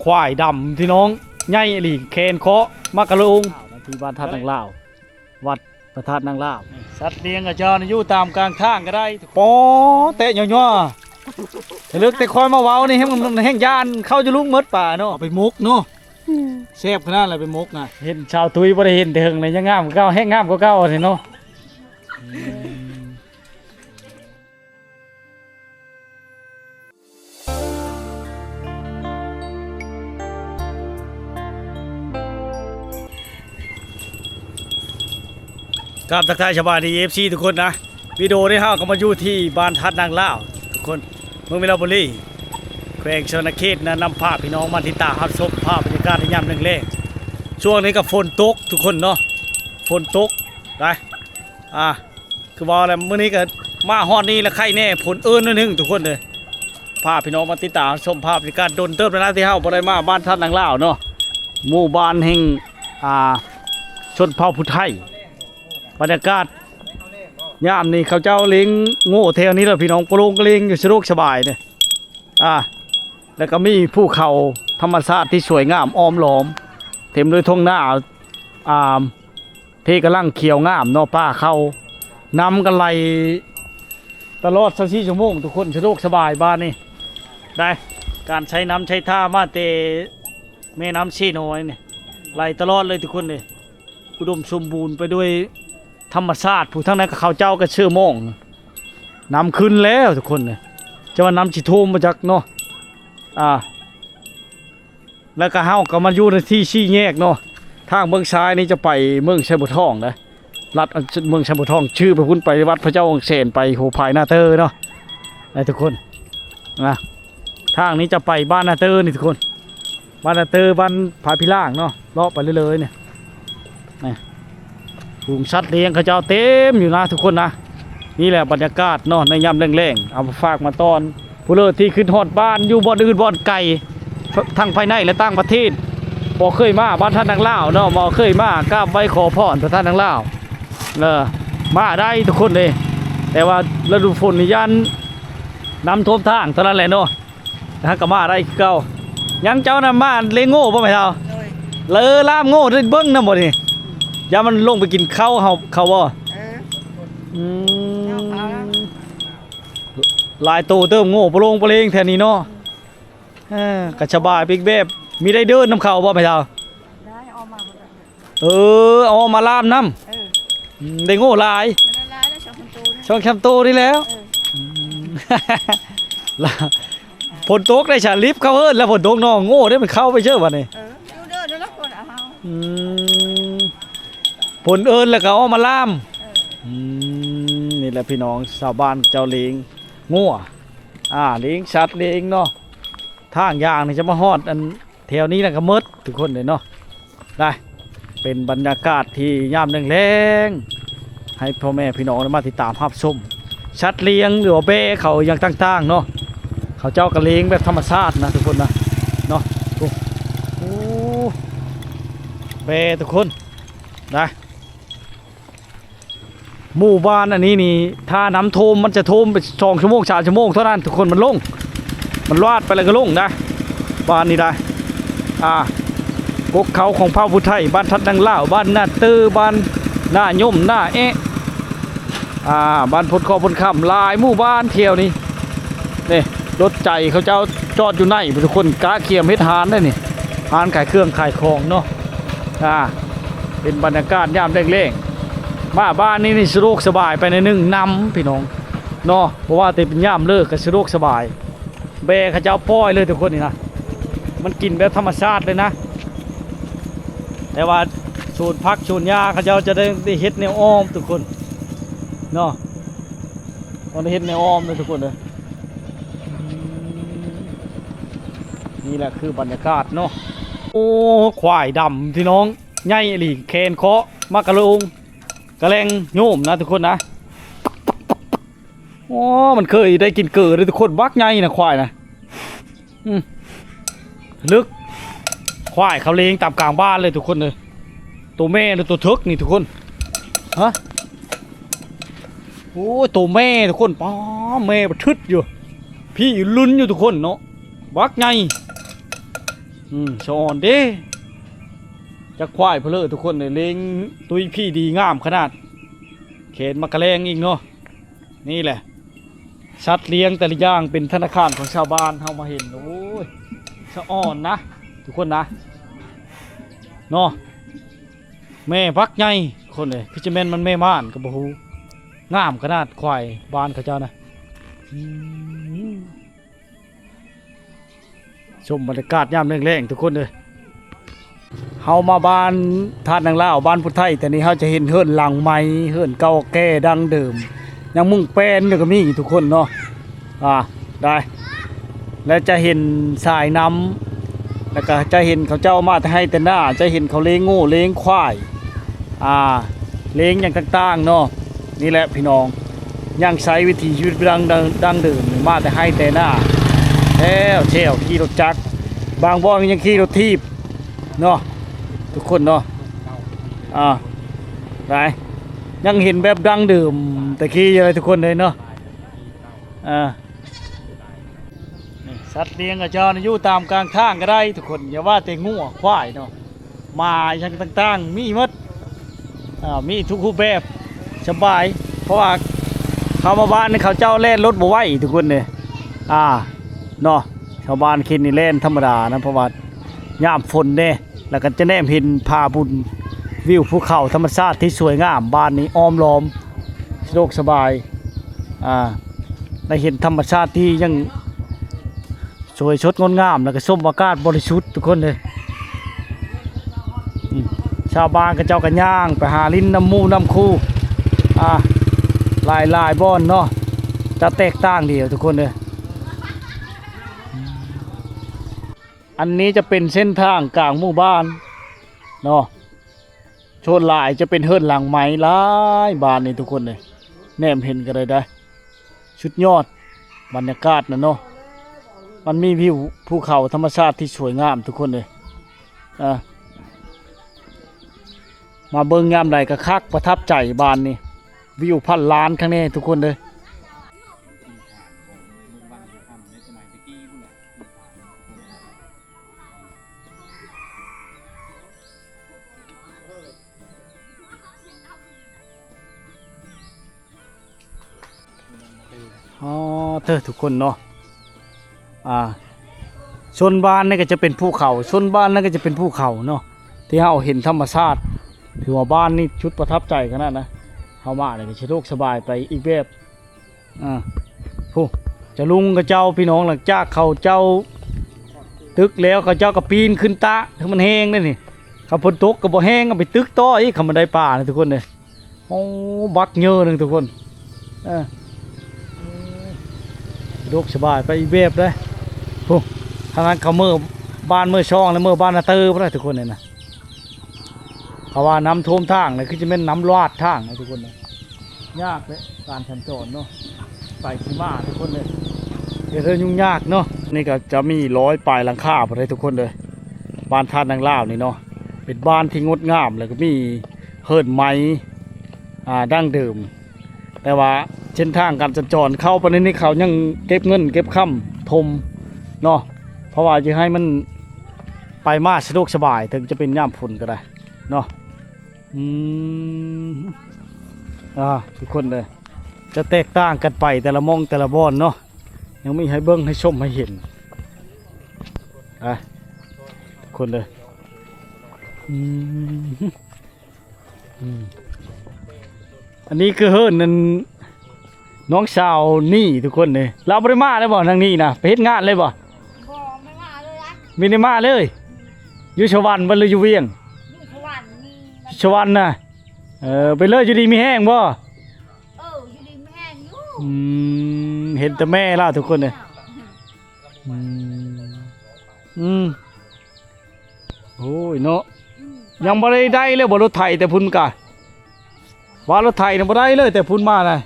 ควายดำพี่น้องใหญ่อีหลีแคนเคาะมักกะลุงที่บ้านทัดนางลาววัดพระธาตุนางลาวสัตว์เลี้ยงกับเจ้าอยู่ตามกลางทางก็ได้ปอเตะย่อๆเลือกแต่คอยมาเว้านี่ให้มันแห้งยานเข้าจะลุงมดป่าเนาะไปมุกเนาะแซ่บขนาดอะไรไปมุกนะเห็นชาวตุยบ่ได้เห็นแต่หึงเลยยังงามกว่าเก่าแห้งงามกว่าเก่าสิเนาะครับทักทายชาวบ้านดีFCทุกคนนะวิดีโอนี้เราก็มาอยู่ที่บ้านทัดนางลาวทุกคนเมืองเมลาบุรีแขวงชนเขตนะนำภาพพี่น้องมาติดตามรับชมภาพบรรยากาศในยามแรงๆช่วงนี้ก็ฝนตกทุกคนเนาะฝนตกได้คือบอกอะไรเมื่อนี้ก็มาฮอดนี้แล้วใครแน่ฝนเอิญนิดนึงทุกคนเลยภาพพี่น้องมาติดตามชมภาพบรรยากาศโดนเติบแล้วนะที่เฮาบ่ได้มาบ้านทัดนางลาวเนาะหมู่บ้านแห่งชนเผ่าผู้ไทยบรรยากาศยามนี้เขาเจ้าเลี้ยงโง่แถวนี้แหละพี่น้องปลูกเลี้ยงอยู่สะดวกสบายเนี่ยแล้วก็มีภูเขาธรรมชาติที่สวยงามอ้อมล้อมเต็มด้วยทุ่งนาที่กำลังเขียวงามเนาะป้าเขานำกันไหลตลอด24 ชั่วโมงทุกคนสะดวกสบายบ้านนี่ได้การใช้น้ำใช้ท่ามาเตแม่น้ำชีน้อยเนี่ยไหลตลอดเลยทุกคนเลยอุดมสมบูรณ์ไปด้วยธรรมชาติผู้ทั้งนั้นก็เขาเจ้าก็เชื่อมองนำขึ้นแล้วทุกคนเลยจะว่านำจิทูมมาจากเนาะแล้วก็เฮาก็มาอยู่ในที่ชี้แยกเนาะทางเมืองซ้ายนี่จะไปเมืองชัยบุรีทองนะลัดเมืองชัยบุรีทองชื่อไปพุ่นไปวัดพระเจ้าองค์เสนไปโหภายนาเตอร์เนาะทุกคนนะทางนี้จะไปบ้านนาเตอร์นี่ทุกคนบ้านนาเตอร์บ้านผาพิล่างเนาะเลาะไปเรื่อยๆเนี่ยฝูงสัตว์เลี้ยงเขาเจ้าเต็มอยู่นะทุกคนนะนี่แหละบรรยากาศเนาะในยามแรงๆเอาฝากมาตอนผู้เลิศที่ขึ้นฮอดบ้านอยู่บ่อนอื่นบ่อนไก่ทั้งภายในและต่างประเทศบ่เคยมาบ้านท่านนางลาวเนาะบ่เคยมากราบไหว้ขอพรพระท่านนางลาวมาได้ทุกคนเลยแต่ว่าฤดูฝนนี่ยันน้ำท่วมทางเท่านั้นแหละเนาะถ้าก็มาได้เก่ายังเจ้าน่ะมาเลี้ยงโง่บ่แม่เฒ่าล่ามโง่ได้เบิ่งนำบ่นี่อย่ามันลงไปกินข้าวเขาบ่ลายโตเติมโง่ปลงปลงแถวนี้เนาะกระชบายปิ๊กแบบมีได้เดินน้ำเขาบ่ไปเท่าได้เอามาเอามาล่ามน้ำได้โง่ลายช่องแคมโตนี่แล้วผลตกได้ฉาลิฟเข้าเฮิร์นแล้วผลตกน้องโง่ได้มันเข้าไปเชื่อวันนี้ผลเอิญแล้วก็เอามาล่ามนี่แหละพี่น้องชาวบ้านเจ้าเลี้ยงงัวเลี้ยงสัตว์เลี้ยงเนาะทางยางนี่จะมาฮอดอันแถวนี้นะก็มืดทุกคนเลยเนาะได้เป็นบรรยากาศที่ยามแรงๆให้พ่อแม่พี่น้องมาติดตามภาพชมสัตว์เลี้ยงหรือว่าเบ้เขาอย่างต่างๆเนาะเขาเจ้าก็เลี้ยงแบบธรรมชาตินะทุกคนนะเนาะโอ้เบ้ทุกคนได้หมู่บ้านอันนี้นี่ถ้าน้ำท่วมมันจะท่วมไป2 ชั่วโมง3 ชั่วโมงเท่านั้นทุกคนมันลงมันลาดไปเลยก็ลงนะบ้านนี้ได้พวกเขาของพระพุทธไทยบ้านทัดนางลาวบ้านนาเตอร์บ้านหน้าย่มหน้าบ้านพดคอพดคำลายหมู่บ้านเที่ยวนี้นี่รถใจเขาเจ้าจอดอยู่ในทุกคนกะเขียมเฮ็ดหานได้นี่หานขายเครื่องขายของเนาะเป็นบรรยากาศยามแรงๆมาบ้านนี้นี่สะดวกสบายไปในนึงน้ำพี่น้องเนาะเพราะว่าแต่เป็นย่ามเลิกก็สะดวกสบายเบะเขาเจ้าป้อยเลยทุกคนนี่นะมันกินแบบธรรมชาติเลยนะแต่ว่าสูตรพักสูตรยาเขาเจ้าจะได้เฮ็ดแนวอ้อมทุกคนเนาะต้องได้เฮ็ดแนวอ้อมเลยทุกคนเลยนี่แหละคือบรรยากาศเนาะโอ้ควายดำพี่น้องใหญ่อีหลีแคนเคาะมักกะลุงกระแลงโยมนะทุกคนนะโอ้มันเคยได้กินเกลือเลยทุกคนบักใหญ่นะควายนะลึกควายเขาเลี้ยงตามกลางบ้านเลยทุกคนเลยตัวแม่หรือตัวทึกนี่ทุกคนโอ้ตัวแม่ทุกคนป้าแม่มันทึดอยู่พี่ลุ้นอยู่ทุกคนเนาะบักใหญ่ ชอนเด้จะควายเพลอทุกคนเลยเลี้ยงตุยพี่ดีงามขนาดเขตมะกะแรงอีกเนาะนี่แหละสัตว์เลี้ยงแต่ละอย่างเป็นธนาคารของชาวบ้านเฮามาเห็นโอ้ยสะอ่อนนะทุกคนนะเนาะแม่พักใหญ่คนเลยคือจะแม่นมันแม่ม่านกับบ่ฮู้งามขนาดควายบ้านเขาเจ้านะชมบรรยากาศยามแรงๆทุกคนเลยเฮามาบ้านธาตุนางลาวบ้านพุทธไทยแต่นี้เฮาจะเห็นเฮือนหลังใหม่เฮือนเก่าแก่ดังเดิมยังมุ่งแป้นก็มีทุกคนเนาะได้และจะเห็นสายน้ำแล้วก็จะเห็นเขาเจ้ามาให้แต่หน้าจะเห็นเขาเลี้ยงงูเลี้ยงควายเลี้ยงอย่างต่างๆเนาะนี่แหละพี่น้องยังใช้วิถีชีวิตดังเดิมมาแต่ให้แต่หน้าแล้วเชี่ยวขี่รถจักรบางบ่อยังขี่รถทีบเนาะทุกคนเนาะไรยังเห็นแบบดังเดิมแต่ขี่อะไรทุกคนเลยเนาะสัตว์เลี้ยงกับเจ้าอยู่ตามกลางทางก็ได้ทุกคนอย่าว่าแต่งูควายเนาะมาอย่างต่างๆมีหมดมีทุกรูปแบบสบายเพราะว่าเขามาบ้านเขาเจ้าเล่นรถบ่ไหวทุกคนเลยเนาะชาวบ้านคิดนี่เล่นธรรมดานะเพราะว่ายามฝนเนี่ยแล้วก็จะแนมเห็นพาบุญวิวภูเขาธรรมชาติที่สวยงามบ้านนี้อ้อมล้อมสะดวกสบายได้เห็นธรรมชาติที่ยังสวยชดงดงามแล้วก็ส้มอากาศบริสุทธิ์ทุกคนเลยชาวบ้านก็เจ้ากันย่างไปหาลิ้นน้ำมูน้ำคูลายบ้อนเนาะจะแตกต่างเดียวทุกคนเลยอันนี้จะเป็นเส้นทางกลางหมู่บ้านเนาะโชนลายจะเป็นเฮิรนหลังไม้หลายบ้านนี่ทุกคนเลยแนมเห็นกันเลยได้ชุดยอดบรรยากาศนะเนาะมันมีวิวภูเขาธรรมชาติที่สวยงามทุกคนเลยมาเบิ่งยามใดก็คักประทับใจบ้านนี่วิวพันล้านข้างนี้ทุกคนเลยทุกคนเนาะชนบ้านนี่ก็จะเป็นภูเขาชนบ้านนั่นก็จะเป็นภูเขาเนาะที่เราเห็นธรรมชาติถือว่าบ้านนี่ชุดประทับใจขนาดนะเข้ามาเลยก็สะดวกสบายไปอีกแบบผู้จะลุงกับเจ้าพี่น้องหลังจากเขาเจ้าตึกแล้วเขาเจ้าก็ปีนขึ้นตะถ้ามันแห้งได้นี่เขาพ้นตกก็บ่แห้งก็ไปตึกต่ออีกเขามาได้ป่านะทุกคนเลยโอ้บักเยอะนึงทุกคนสะดวกสบายไปอีกแบบเลยผู้ทางนั้นเขาเมื่อบ้านเมื่อช่องแล้วเมื่อบ้านนาเตอร์พวกนั้นทุกคนเลยนะเขาว่าน้ำท่วมทางเลยคือจะเป็นน้ำลาดทางนะทุกคนเลยยากเลยการสัญจรเนาะไปที่มาทุกคนเลยเดี๋ยวยุ่งยากเนาะนี่ก็จะมี100 ปลายหลังคาพอได้ทุกคนเลยบ้านท่านนางลาวนี่เนาะเป็นบ้านที่งดงามเลยก็มีเฮิรนไม้ดั้งเดิมแต่ว่าเส้นทางการสัญจรเข้าไปในนี้เขายังเก็บเงินเก็บค่ำทมเนาะเพราะว่าจะให้มันไปมาสะดวกสบายถึงจะเป็นย่ามฝนก็ได้เนาะทุกคนเลยจะแตกต่างกันไปแต่ละมองแต่ละบอนเนาะยังไม่ให้เบิ้งให้ชมให้เห็นทุกคนเลยอันนี้คือเฮิรนนั่นน้องสาวนี่ทุกคนเลยเราไม่ได้มาเลยบ่ทางนี้นะไปเฮ็ดงานเลยบ่ไม่มาเลยไม่ได้มาเลยอยู่ชวันบ่เลยอยู่เวียงชวันน่ะไปเลยอยู่ดีมีแห้งบ่อยู่ดีมีแห้งอยู่เห็นแต่แม่ล่ะทุกคนเลยโอ้ยเนาะยังบ่ได้เลยบ่รถไถแต่พุ่นกะว่ารถไถเนี่ยบ่ได้เลยแต่พุ่นมาเลย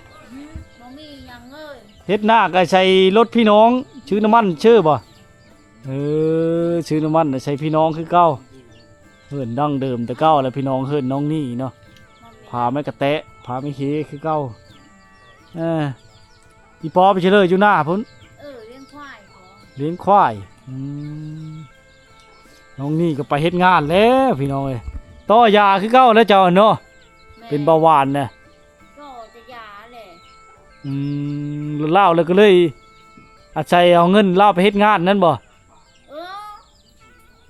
เฮ็ดหน้าก็ใช้รถพี่น้องชื่อน้ำมันชื่อบ่ชื่อน้ำมันใช้พี่น้องคือเก้าเฮิรนดั้งเดิมแต่เก้าแล้วพี่น้องเฮิรนน้องนี่เนาะพาไม่กระแตะพาไม่เฮคือเก้าอีปอไปเฉลยอยู่หน้าพุ่นเลี้ยงควายเลี้ยงควาย น้องนี่ก็ไปเฮ็ดงานแล้วพี่น้องเอ้ยต่อยาคือเก่าแล้วเจ้าเนาะเป็นเบาหวานน่ะ ก็จะยาแหละ เล่าแล้วก็เลยอาศัยเอาเงินเล่าไปเฮ็ดงานนั่นบ่ เออ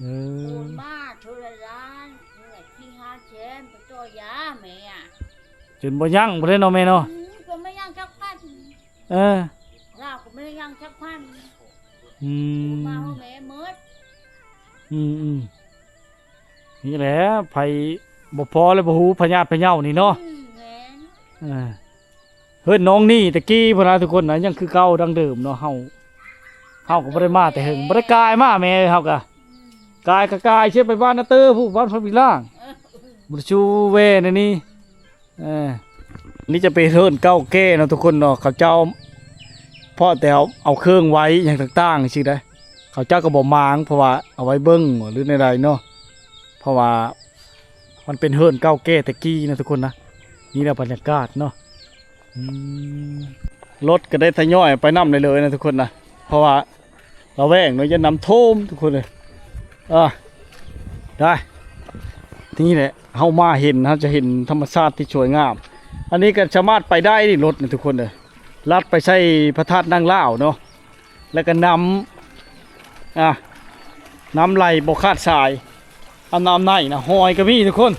เอ โอ อน มาโทรร้านเมื่อที่หาแชมไปตัวยาแม่อ่ะ จนบ่ยั่งบ่ได้เนาะแม่เนาะ ก็ไม่ยังชักพัน เออ เราก็ไม่ยังชักพัน อืม มาเอาแม่เมิด อืมนี่แหละไผบ่พอเลยบ่ฮู้พญาติพะเยานี่เนาะ แม่น เออเฮ้ยน้องนี่ตะกี้พุ่นน่ะทุกคนน่ะยังคือเก่าดังเดิมเนาะเฮาก็บ่ได้มาแต่หึงบ่ได้กายมาแม่เฮาก็กายก็กายเชื่อไปบ้านนาเตอผู้บ้านพระบิล่างบ่ได้ชูเวนั่นนี่นี่จะไปเฮิ้นเก้าแก่เนาะทุกคนเนาะเขาเจ้าพ่อแต่เอาเครื่องไว้อย่างต่างๆสิได้เขาเจ้าก็บ่มางเพราะว่าเอาไว้เบิ่งหรือในใดเนาะเพราะว่ามันเป็นเฮิ้นเก้าแก่ตะกี้นะทุกคนนะนี่แหละบรรยากาศเนาะรถก็ได้ทยอยไปนำเลยนะทุกคนนะเพราะว่าเราแวงเนาะจะนำท่วมทุกคนเลยได้นี่แหละเฮามาเห็นเฮาจะเห็นธรรมชาติที่สวยงามอันนี้ก็สามารถไปได้นี่รถนะทุกคนเลยลัดไปใช้พระธาตุนางล่าวเนาะแล้วก็นำไหลบ่คาดสายเอาน้ำในนะหอยก็มีทุกคน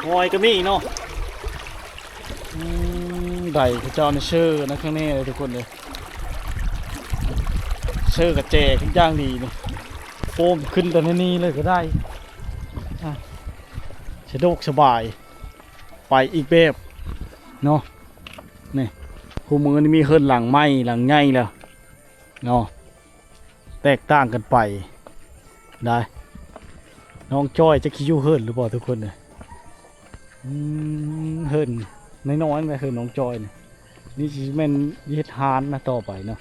หอยก็มีเนาะได้พระเจ้าในเชื่อนะข้างนี้เลยทุกคนเลยเชื่อกับแจกย่างดีเนี่ยโฟมขึ้นแต่ในนี้เลยก็ได้สะดวกสบายไปอีกแบบเนาะนี่คู่มือนี่มีเฮิร์นหลังไม้หลังไงแล้วเนาะแตกต่างกันไปได้น้องจ้อยจะคิดอยู่เฮิร์นหรือเปล่าทุกคนเนี่ยเฮิร์นน้อยๆไปเฮิร์นน้องจ้อยเนี่ยนี่จะเป็นเฮ็ดฮานนะต่อไปเนาะ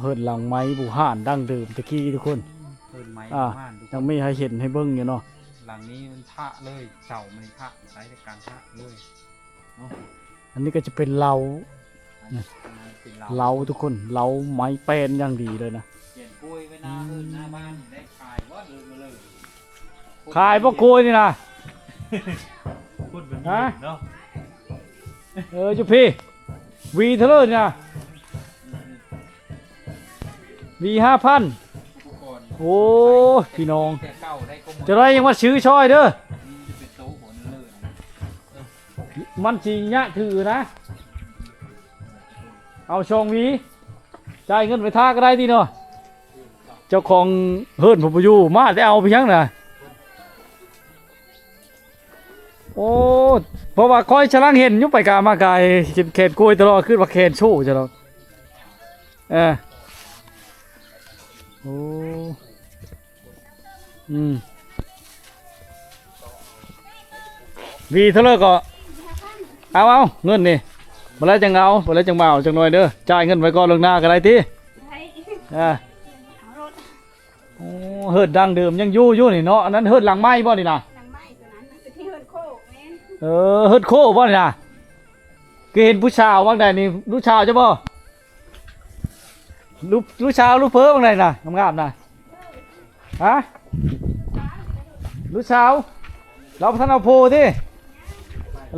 เฮิร์นหลังไม้บูห่านดั้งเดิมตะกี้ทุกคนเฮิร์นไม้ บ้านยังไม่ให้เห็นให้เบิ้งอยู่เนาะหลังนี้มันพระเลยเสามันพระใช้ในการพระเลยอันนี้ก็จะเป็นเราทุกคนเราไม้แป้นอย่างดีเลยนะเขียนกล้วยไว้หน้าเฮิร์นหน้าบ้านได้ขายว่าเลยมาเลยขายพวกกล้วยนี่นะพูดแบบนี้เนาะจุพี่วีเท่าไหร่เนี่ยวี5,000โอ้พี่น้องจะได้ยังมาซื้อช่อยเด้อมันจริงเนี่ยถือนะเอาช่องวีจ่ายเงินไปท่าก็ได้ดีเนาะเจ้าของเฮิร์นผมไปอยู่มาได้เอาไปยังน่ะโอ้เพราะว่าคอยฉลังเห็นยุบไปกามากายเขนกล้วยตลอดขึ้นว่าเขนโชว์จะเราโอ้วีเท่าไรก็เอาเงินนี่มาแล้วจังเอามาแล้วจังเบาจังหน่อยเด้อจ่ายเงินไว้ก่อนลงหน้ากันไรทีโอ้เฮิร์ดดังเดิมยังยู่นี่เนาะอันนั้นเฮิร์ดหลังไม้บ่นี่นะหลังไม้ตัวนั้นเป็นที่เฮิร์ดโคแม่นเฮิร์ดโคบ่นี่นะก็เห็นผู้ชายบางใดนี่ลูกชาวใช่ป่ะลูกชาวลูกเพ้อบางใดน่ะงามๆน่ะฮะลูกชาวเราท่านเอาโพที่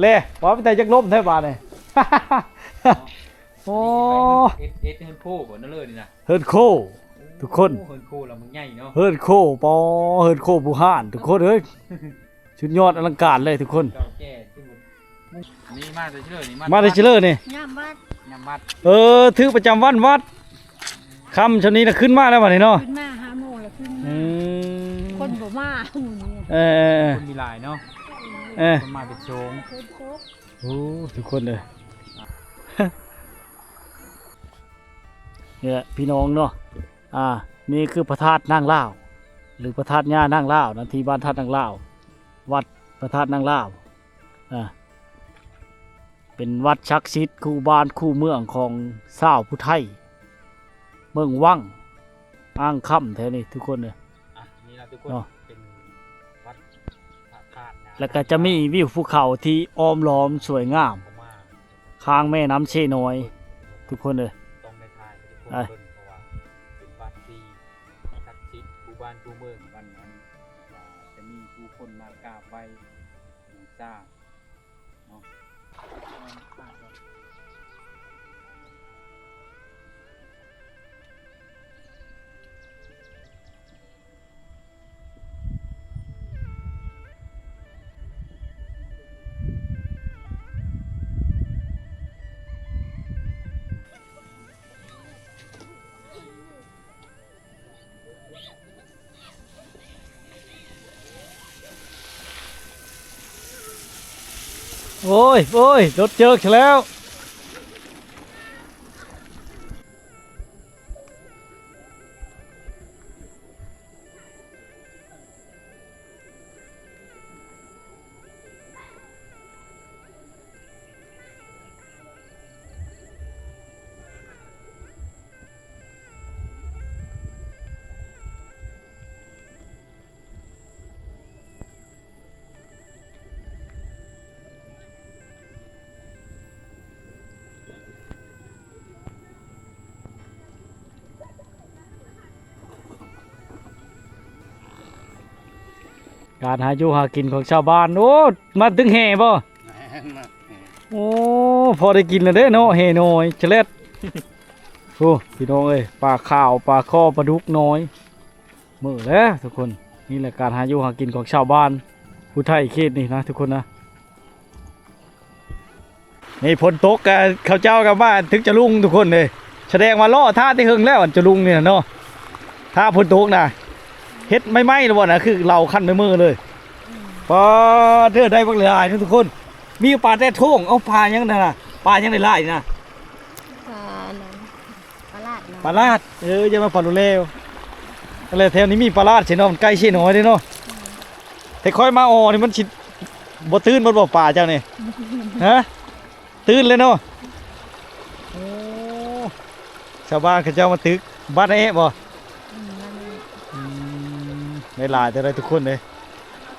เล่ว่าเป็นแต่จักรลมแทบบาดเลยโอ้เฮิร์นโค้บ่นั่นเลยนี่นะเฮิร์ดโคทุกคน เฮิร์นโค้เรามึงใหญ่เนาะเฮิร์ดโคเฮิร์ดโคบูฮานทุกคนเฮ้ยชุดยอดอลังการเลยทุกคนนี่มาแต่เชื่อนี่มาแต่เชื่อนี่ยามวัดถือประจำวันวัดคำชนี้นะขึ้นมาแล้ววันนี้เนาะขึ้นมา5 โมงแล้วขึ้นมาคนบ่มาคนมีลายเนาะคนมาเป็นโจงโอ้ทุกคนเลยเนี่ยพี่น้องเนาะนี่คือพระธาตุนางล่าวหรือพระธาตุย่านางล่าวนะที่บ้านธาตุนางล่าววัดพระธาตุนางล่าวเป็นวัดศักดิ์สิทธิ์คู่บ้านคู่เมืองของชาวผู้ไทยเมืองวังอ้างค่ำแท้นี่ทุกคนเลยนี่นะทุกคนเป็นวัด แล้วก็จะมีวิวภูเขาที่อ้อมล้อมสวยงามข้างแม่น้ำเชน้อยทุกคนเลย ต้องได้ทายให้ทุกคนเบิ่งเพราะว่าเป็นวัดที่ศักดิ์สิทธิ์ผู้บ้านผู้เมืองวันนั้นจะมีผู้คนมากราบไหว้บูชาเนาะ โอ้ยโอ้ยรถเจอแล้ว การหาอยู่หากินของชาวบ้านโอ้มาถึงแห่บ่โอ้พอได้กินแล้วเด้เนาะแห่น้อยเฉล็ดโอ้พี่น้องเอ้ยปลาขาวปลาข้อปลาดุกน้อยมื้อแล้วทุกคนนี่แหละการหาอยู่หากินของชาวบ้านผู้ไทยเขตนี่นะทุกคนนะนี่ฝนตกกันเขาเจ้ากับบ้านถึงจะลุงทุกคนเลยแสดงว่าล่อท่าที่หึงแล้วอันจะลุงเนี่ยเนาะถ้าฝนตกนะเฮ็ดไม่ไหม้หรือบ่นะคือเราขั้นไม่มือเลยปลาเด้อได้บักหลายทุกคนมีปลาแต่ท่งเอาปลายังนั่นน่ะปลายังได้หลายนะ ปลานั้นปลาลาดนะ ปลาลาดอย่ามาปลาโลเลวอะไรแถวนี้มีปลาลาดเสียเนาะมันใกล้เสียน้อยเด้เนาะแต่ค่อยมาอ๋อนี่มันสิบ่ตื่นมันบ่ปลาเจ้านี่ฮะตื่นเลยเนาะโอ้ชาวบ้านเขาเจ้ามาตึกบ้านไอ้บ่ ได้หลายแต่ได้ทุกคนเลย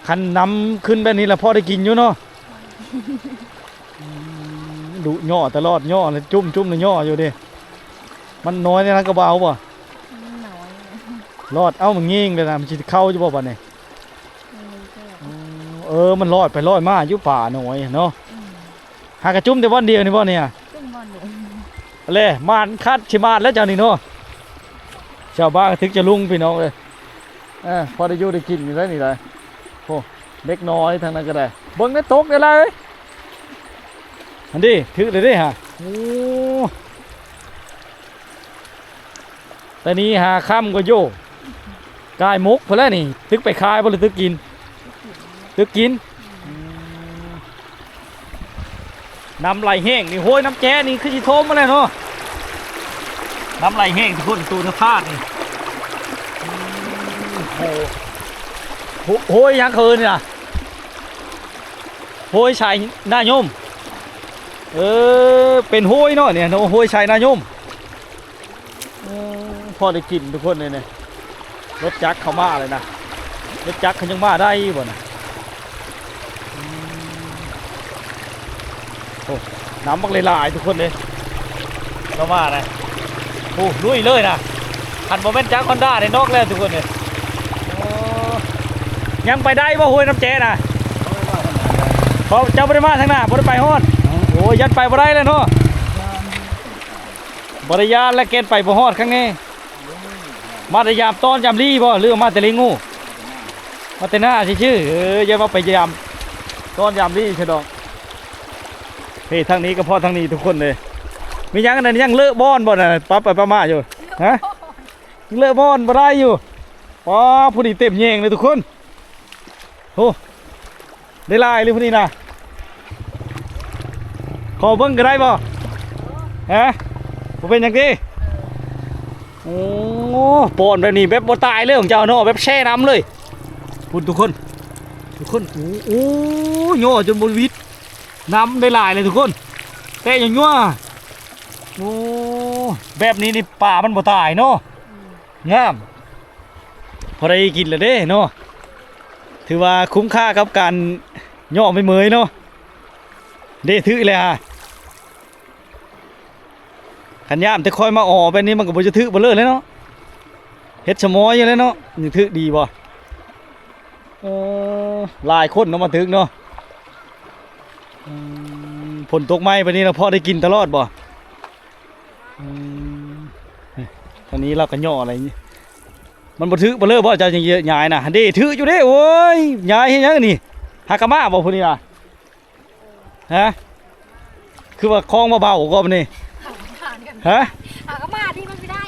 คันน้ำขึ้นแบบนี้แล้วพอได้กินอยู่เนาะดุย่อตลอดย่อเลยจุ่มเลยย่ออยู่ดิมันน้อยในนั้นก็เบาป่ะ น้อย รอดเอ้ามันงิ่งเลยนะมันจะเข้าอยู่ป่ะป่ะเนี่ยมันรอดไปรอดมาอยู่ป่าหน่อยเนาะหากระจุ่มแต่วันเดียวนี่ป่ะเนี่ย จุ่มบอลหนู เลยมานคัดชิมานแล้วเจ้านี่เนาะชาวบ้านถึงจะลุงพี่น้องเลยพอได้อยู่ได้กินอยู่แล้วนี่เลยโอ้เล็กน้อยทางนั้นก็ได้เบิ้งได้ตกได้เลยอันนี้ถือเลยดิฮะโอ้แต่นี้หาค่ำก็โยกายมุกพอแล้วนี่ตึกไปคายบ่หรือตึกกินน้ำไหลแห้งนี่โห้ยน้ำแจ้นี่คือสิโทมมาแล้วเนาะน้ำไหลแห้งทุกคนตูนธาตุนี่โห้ยยังคืนนี่นะโห้ยชายหน้ายมเป็นโห้ยเนาะเนี่ยเนาะโห้ยชายหน้ายมพอได้กินทุกคนเลยเนี่ยรถจักรเข้ามาเลยนะรถจักรเขายังมาได้บ่นะโอ้น้ำบักเลยลายทุกคนเลยเข้ามาเลยโอ้ลุยเลยนะหันโมเมนต์จักรคอนด้าในนอกแล้วทุกคนเลยยังไปได้บ่ห้วยน้ำแจนะเพราะเจ้าบริมาทางหน้าบริไปฮอดโอ้ยันไปบ่ได้เลยเนาะบริยานและเกณฑ์ไปบ่ฮอดข้างนี้มาแต่ยามตอนยามรีบ่หรือมาแต่ลิงูมาแต่หน้าชื่ออย่ามาไปยามตอนยามรีเฉดอกเฮ้ยทางนี้ก็พอทางนี้ทุกคนเลยมียังกันยังเลอะบอนบ่น่ะปั๊บไปปั๊บมาอยู่ฮะเลอะบอนบ่ได้อยู่อ๋อผู้ดีเต็มแยงเลยทุกคนโอ้ได้ลายเลยผู้นี้นะขอเบิ้งก็ได้บ่ฮะบ่เป็นยังดีโอ้ปอนแบบนี้แบบบ่ตายเลยของเจ้าเนาะแบบแช่น้ำเลยพูดทุกคนโอ้ย่อจนบนวิทน้ำได้ลายเลยทุกคนแต่อย่างงัวโอ้แบบนี้นี่ป่ามันบ่ตายเนาะงามพอได้กินแล้วเด้เนาะถ ถือว่าคุ้มค่ากับการย่อไม่เมยเนาะเด้ถือเลยฮะขันยามแต่คอยมาออไปนี่มันก็บ่จะถือบ่เลยเลยเนาะเฮ็ดชะมอยอยู่เลยเนาะนี่ถือดีบ่หลายคนเนาะมาถึงเนาะฝนตกไหมไปนี้เราพอได้กินตลอดบ่ตอนนี้เราก็ย่ออะไรนี่มันบ่ถือบ่เลยบ่จะยังยายน่ะเด้ถืออยู่เด้โอ้ยยายเฮ็ดหยังนี่หากะมาบ่พุ่นนี่ล่ะฮะคือว่าคลองมาเบาก็มันนี่ฮะ ก็มาที่มันไม่ได้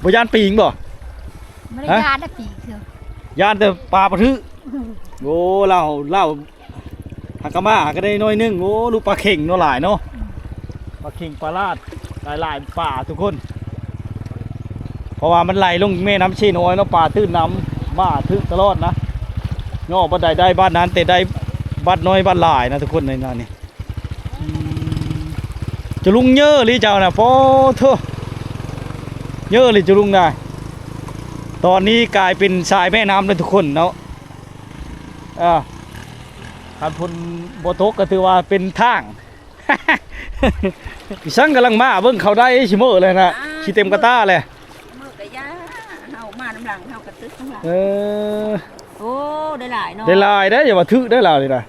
บ่ยานปีงบ่ ไม่ได้ยาได้ปีกคือย านแต่ปลาปลาทึโอ้เล่าหากะมาก็ได้น้อยนึงโอ้ลูกปลาเข่งเนาะหลายเนาะปลาเข่งปลาลาดหลายป่าทุกคนเพราะว่ามันไหลลงแม่น้ำชีน้อยเนาะป่าตื้นน้ำมาทึกตลอดนะเนาะบ้านใดได้บ้านนั้นแต่ได้บ้านน้อยบ้านหลายนะทุกคนในนั้นนี่จะลุงเยอะหรือเจ้าน่ะโฟเถอะเยอะหรือจะลุงได้ตอนนี้กลายเป็นสายแม่น้ำเลยทุกคนเนาะการพลโบโตกก็ถือว่าเป็นทาง พี่ช่างกำลังมาเบิ่งเขาได้ชิโม่เลยนะขี้เต็มกระต้าเลย มือกะยาเฮามาน้ำหลังเฮากระตึกน้ำหลัง อ โอ้ได้หลายเนาะ ได้ลายได้อย่ามาทึกได้ลายเลยนะ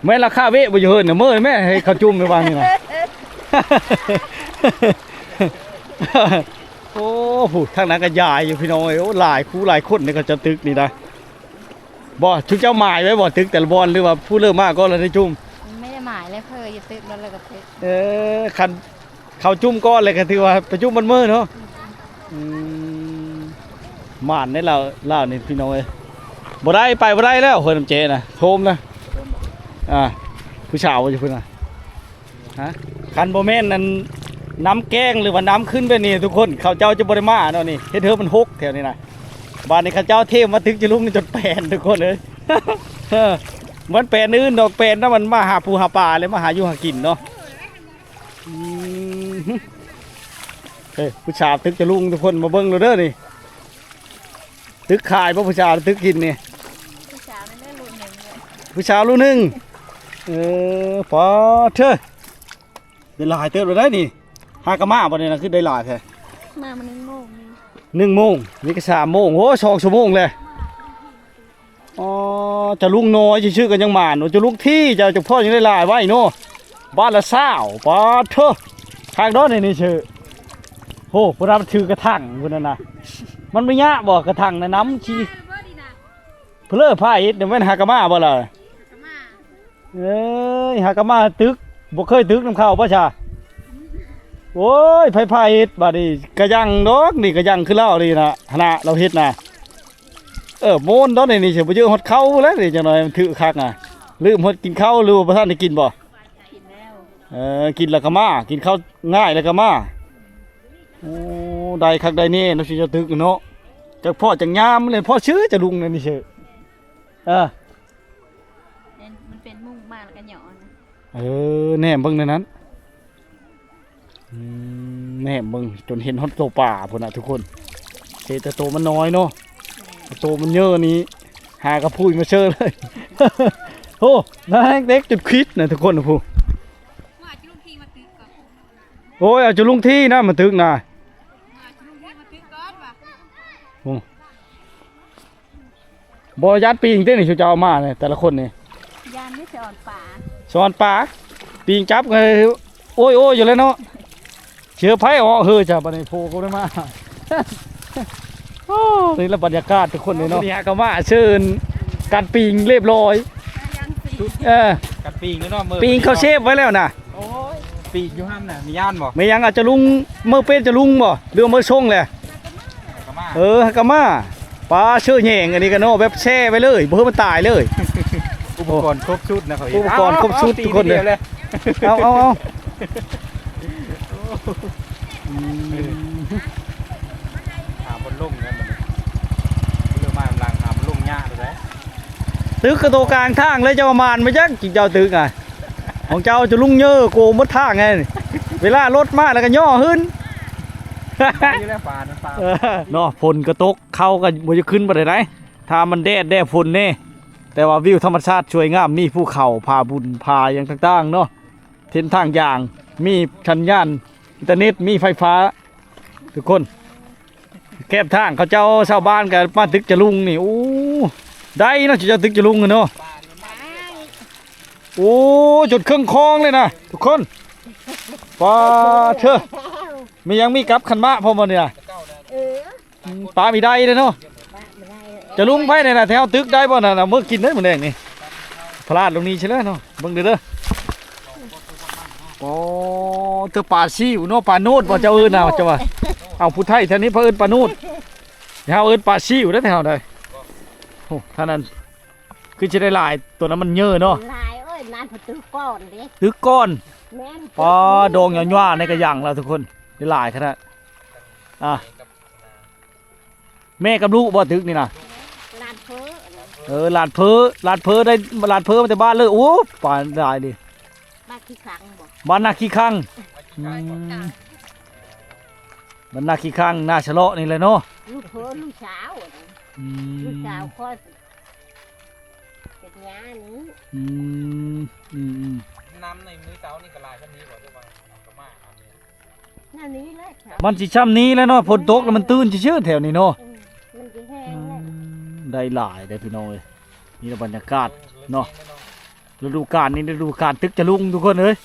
แม่ราคาเวะบ่อยู่เฮินเนี่ยเมื่อแม่ให้เขาจุ่มไปวางนี่นะ โอ้ผู้ทางนั้นก็ยายอยู่พี่น้องเอ้ยโอ้หลายคู่หลายคนนี่ก็จะตึกนี่นะบ่ชุดเจ้าหมายไว้บ่ตึกแต่ละบอลหรือว่าผู้เริ่มมากก็เลยได้จุ่ม ไม่ได้หมายเลยเคยอย่าตึกแล้วเลยก็ตึก คันเขาจุ่มก้อนเลยก็ถือว่าไปจุ่มมันมือเนาะหมานได้เรานี่พี่น้องเอ้ยบ่ได้ไปบ่ได้แล้วเฮ้ยน้ำเจนะโทมนะผู้สาวอยู่พุ่นน่ะฮะคันบ่แม่นนั่นน้ำแกงหรือว่าน้ำขึ้นไปนี่ทุกคนเขาเจ้าจะบ่ได้มาเนาะนี่เฮ็ดเธอมันหกแถวนี้นะบ้านนี้เขาเจ้าเทมาถึงจะลุกนี่จนแปนทุกคนเลย มันแปลนอื่นดอกแปลนถ้ามันมาหาปูหาปลาเลยมาหาอยู่หากินเนาะเฮ้ยผู้ชายตึกจะลุงทุกคนมาเบิ้งเราเด้อนี่ตึกขายเพราะผู้ชายตึกกินนี่ ผู้สาวนั่นได้รุ่นหนึ่งเลย ผู้ชายรุ่นหนึ่งพอเถอะได้หลายเติบเลยได้นี่หากะมาบ่เนี่ยนะคือได้หลายแท้ มามัน1 โมงนี่ 1 โมงนี่ก็3 โมงโอ้2 ชั่วโมงเลยอ๋อจะลุงน้อยชื่อกันยังหมานจะลุงที่จะพ่อยังได้หลายไว้เนาะบ้านละ20ปอเถอะทางโน้นนี่ชื่อโหพวกเราถือกระถางพวกนั้นนะมันไม่ยากบอกกระถางนะน้ำชีเพลอผ้าอิดเดี๋ยวแม่นหากะมาบ่ล่ะเอ้ยหากะมาตึกบ่เคยตึกน้ำข้าวป่ะชาโอ้ยไผ่อิดบาดนี้กระยังดอกนี่กระยังคือเล่านี่นะขณะเราเฮ็ดนะโมนตอนนี้เฉยไปเยอะฮอดเข้าแล้วนี่จังหน่อยมันถือคักน่ะลืมฮอดกินข้าวหรือว่าบ่ทันได้กินบ่ กินแล้ว กินแล้วก็มากินข้าวง่ายแล้วก็มาโอ้ได้คักได้นี่เราสิจะตึกเนาะจักพ่อจังยามเลยพ่อชื่อจะลุงนี่ชื่อมันเป็นมุ่งมากกันหย่อน แหนมเบิ่งในนั้นแหนมเบิ่งจนเห็นฮอดโตป่าพุ่นน่ะทุกคนแต่โตมันน้อยเนาะโตมันเยอะนี้หากระพุ้ยมาเชื่อเลย โอ้น่าเด็กจุดคิดนะทุกคนนะพูโอ้ยเอาจุลุงที่นะมาตึกนะบอยัดปีงเต้นนี่ชูเจ้ามาเลยแต่ละคนนี่ ยานไม่สอนป่า สอนป่าปีงจับเลยโอ้ยอยู่เลยเนาะเชื้อไผ่ออกเฮ้ยจ้าบันไดโพก็ได้มา นี่ละบรรยากาศทุกคนเลยเนาะนี่ฮะก็มาเชิญการปีงเรียบร้อยกัดปีกเนาะมือ ปีงเขาเชฟไว้แล้วนะ โอ้ยปีกอยู่ห้ามน่ะมีย่านบ่ ไม่ยังอาจจะลุงเมื่อเป็นจะลุงบ่เรือเมื่อชงเลย กะมา กะมาปลาเชื่อแยงอันนี้กันเนาะแบบแช่ไปเลยเพื่อมันตายเลย อุปกรณ์ครบชุดนะเขา อุปกรณ์ครบชุดทุกคนเลยเอา หาบนลุ่มนะมันเรือมาหลังหาบนลุ่มหญ้าเลย ตึกกระโตกลางทางเลยเจ้ามานมาจักจิเจ้าตึกไงของเจ้าจะลุงเยอะโกมดทางไงเวลารถมาแล้วก็ย่อขึ้น นี่แหละปลานะปลา เนาะฝนกระตกเข้ากันบ่จะขึ้นบ่ได้ไหน ถ้ามันแดดฝนแน่แต่ว่าวิวธรรมชาติสวยงามมีภูเขาผาบุญผาอย่างต่างๆเนาะเส้นทางอย่างมีสัญญาณอินเทอร์เน็ตมีไฟฟ้าทุกคนแคบทางเขาเจ้าชาวบ้านกันมาตึกจะลุงนี่โอ้ได้เนาะจะตึกจะลุงเนาะโอ้จุดเครื่องคลองเลยนะทุกคนปลาเถอะมียังมีกับขันมะพอมาเนี่ย ปลามีได้เลยเนาะจะลุงไปเนี่ยนะแถวตึกได้บ่น่ะเมื่อกินได้เหมือนแดงนี่พลาดตรงนี้ใช่ไหมเนาะเบิ่งเด้อโอ้เธอปลาซิวเนาะปลาโนดบ่เจ้าเอิ้นน่ะเจ้าว่าเอาผู้ไทยแถวนี้เพิ่นเอิ้นปลาโนดแถวเอิ้นปลาซิวได้อแถวใดโอ้ท่านั้นคือสิได้หลายตัวนั้นมันเยอะเนาะ ลายเอ้ยนานพอตื้อก้อนเด้ ตึกก้อน แม่น ปลาดองย่าๆในกระยังแล้วทุกคนได้หลายขนาดแม่กับลูกบ่ตึกนี่นะ ลานเพ้อ ลาดเพอได้ลาดเพอมาแต่บ้านเลยโอ้ป่านได้ดิ บ้านที่ขังบอก บ้านนาขี้ข้างบ้านนาขี้ข้างนาชะเลาะนี่เลยเนาะ ลูกเพ้อลูกสาว อื ลูก ม สาวคอยเป็นยานี้ อืมอืม น้ำในมื้อเช้านี่ก็ลายคันนี้บ่ได้ว่าเอากระมาเอาเนี่ย หน้านี้แหละค่ะ มันสิช่ำนี้แล้วเนาะฝนตกแล้วมันตื้นชื่อๆแถวนี้เนาะ มันจะแห้งแล้ว ได้หลายได้พี่น้องเอ้ยนี่บรรยากาศเนาะฤดูกาลนี้ฤดูกาลตึกจะลุงทุกคนเอ้ย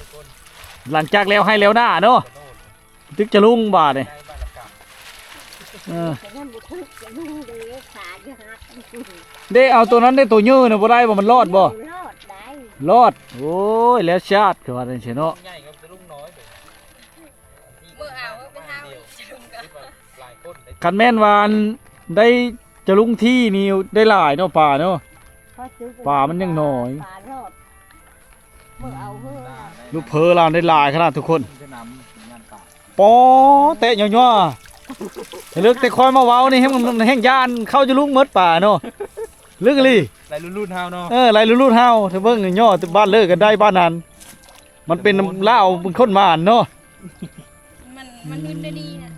หลังจากแล้วให้แล้วหน้าเนาะตึกจะลุงบาดนี่เออ แต่ยังบุทึกจะลุงเด้ขาจะหัก ได้เอาตัวนั้นได้ตัวยื้อน่ะบ่ได้บ่มันรอดบ่ รอดได้ รอดโอ้ยแล้วชาติคือว่าจังซี่เนาะ ใหญ่กับจะลุงน้อยเด้ มื้อเอาไปหาจะลุงก็ หลายคนได้ คันแม่นวาอันได้จะลุงที่นี่ได้หลายเนาะป่าเนาะ ป่ามันยังน้อย ป่ารอดเมื่อเอาเพื่อ ลูกเพอเราได้หลายขนาดทุกคน จะนำงานป่า ปอเตะย่อๆให้เลิกแต่คอยมาเว้านี่ให้มันแห้งยานเข้าจะลุงหมดป่าเนาะลึกอีหลี หลายรุ่นๆเฮาเนาะ ไรรุ่นๆเฮาถ้าเบิ่งย่อแต่บ้านเลิกกันได้บ้านนั้นมันเป็นลาวเป็นคนมาอ่านเนาะ มันขึ้นได้ดีนะ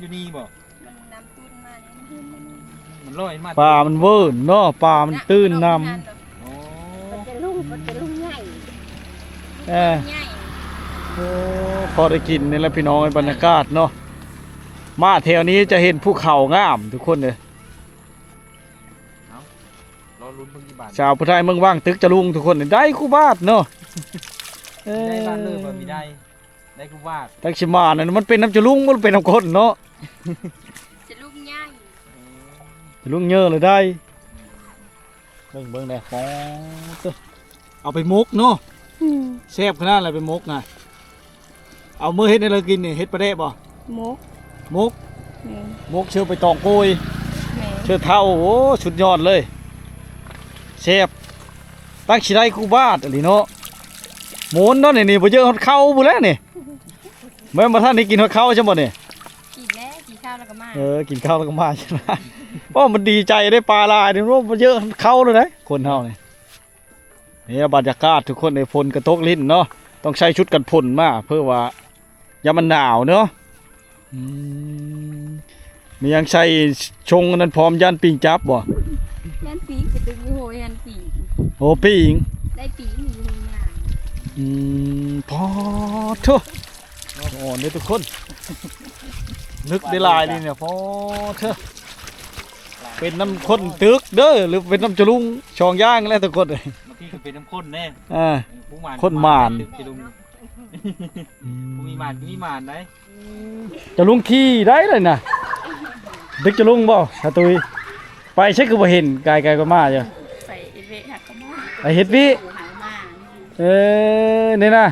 อยู่นี่บ่ มันน้ำตุ้นมาเนี่ยมันขึ้นได้ดี มันลอยมา ป่ามันเวิร์นเนาะป่ามันตื้นนำ โอ้ มันจะลุงใหญ่ เออ ใหญ่ โอ้พอได้กินนี่แหละพี่น้องบรรยากาศเนาะมาแถวนี้จะเห็นภูเขางามทุกคนเลย รอลุ้นเพิ่งกี่บาท ชาวพุทธไทยเมืองว่างตึกจะลุงทุกคนนี่ได้คู่บ้านเนาะ ได้บ้านเลยบ่มีได้กูว่า ตักชิมานั่นมันเป็นน้ำจะลุงมันเป็นน้ำข้นเนาะ จะลุงใหญ่ จะลุงเยอะเลยได้เบิ่งได้ฟอเอาไปมกเนาะแซ่บขนาดอะไรไปมกนะเอามือเฮ็ดให้เรากินนี่เฮ็ดประเดะบ่ มก มกมกเชื่อไปตองโกย แม่ เชื่อเท่าโอ้สุดยอดเลยแซ่บตั้งชิได้คู่บ้านอะไรเนาะหมุนเนาะนี่บ่เยอะฮอดเข้าบ่แล้วนี่แม่นบ่ทันได้กินฮอดเข้าใช่บ่นี่ กินแล้วกินข้าวแล้วก็มา กินข้าวแล้วก็มาใช่ไหมเพราะมันดีใจได้ปลาลายนี่มันเยอะเข้าเลยนะคนเฮานี่นี่บรรยากาศทุกคนในฝนกระตกลิ้นเนาะต้องใช้ชุดกันฝนมาเพื่อว่ายามมันหนาวเนาะมียังใช้ชงนั้นพร้อมย่านปิงจับบ่ ยันปีกไปตึกโหยันปีก โอ้ปิง ได้ปีกมีโหยาง พอเถอะอ่อนเลยทุกคนนึกได้ลายนี่เนี่ยพอเถอะเป็นน้ำข้นตึกเด้อหรือเป็นน้ำจะลุงช่องย่างแล้วทุกคนเลย เมื่อกี้ก็เป็นน้ำข้นแน่ ผู้หมาน คนหมาน จะลุงผู้มีหมานมีหมานได้ จะลุงขี่ได้เลยนะดึกจะลุงบ่ถ้าตุยไปใช่คือบ่เห็นกายก็มาจ้ะ ใส่เอเวะหักกระบอก ไปเฮ็ดวิ หางมา นี่นะ